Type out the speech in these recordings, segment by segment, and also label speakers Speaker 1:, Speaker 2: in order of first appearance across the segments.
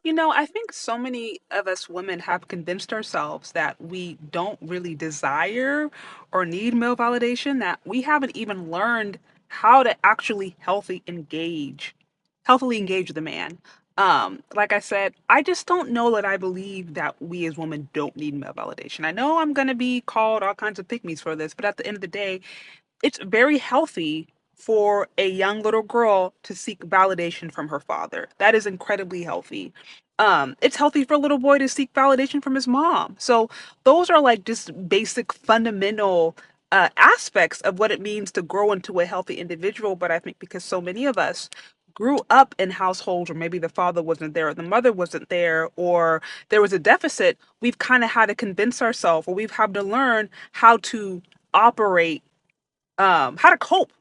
Speaker 1: I think so many of us women have convinced ourselves that we don't really desire or need male validation, that we haven't even learned how to actually healthily engage with a man. Like I said, I just don't know that I believe that we as women don't need male validation. I know I'm gonna be called all kinds of pick-me's for this, but at the end of the day, it's very healthy for a young little girl to seek validation from her father. That is incredibly healthy. It's healthy for a little boy to seek validation from his mom. So those are like just basic fundamental aspects of what it means to grow into a healthy individual. But I think because so many of us grew up in households where maybe the father wasn't there or the mother wasn't there or there was a deficit, we've kind of had to convince ourselves or we've had to learn how to operate, how to cope,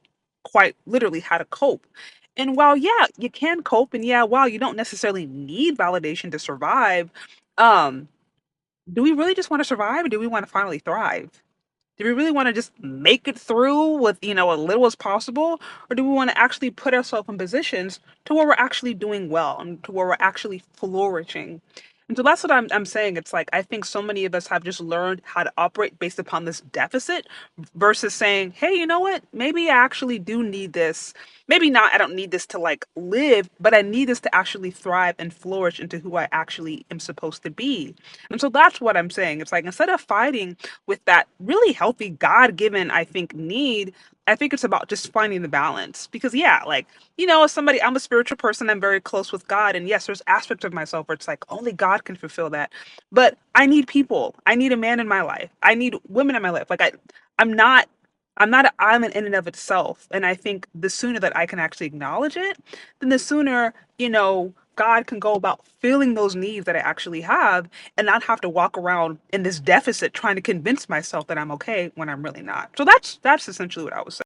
Speaker 1: quite literally how to cope. And while yeah, you can cope, and yeah, while you don't necessarily need validation to survive, um, do we really just want to survive or do we want to finally thrive? Do we really want to just make it through with, as little as possible? Or do we want to actually put ourselves in positions to where we're actually doing well and to where we're actually flourishing? And so that's what I'm saying. It's like I think so many of us have just learned how to operate based upon this deficit versus saying, hey, you know what? Maybe I actually do need this. Maybe not, I don't need this to like live, but I need this to actually thrive and flourish into who I actually am supposed to be. And so that's what I'm saying. It's like instead of fighting with that really healthy God given, I think, need, I think it's about just finding the balance. Because, yeah, like, as somebody, I'm a spiritual person, I'm very close with God. And yes, there's aspects of myself where it's like only God can fulfill that. But I need people. I need a man in my life. I need women in my life. I'm not. I'm not an island in and of itself. And I think the sooner that I can actually acknowledge it, then the sooner, God can go about filling those needs that I actually have and not have to walk around in this deficit trying to convince myself that I'm okay when I'm really not. So that's essentially what I was saying.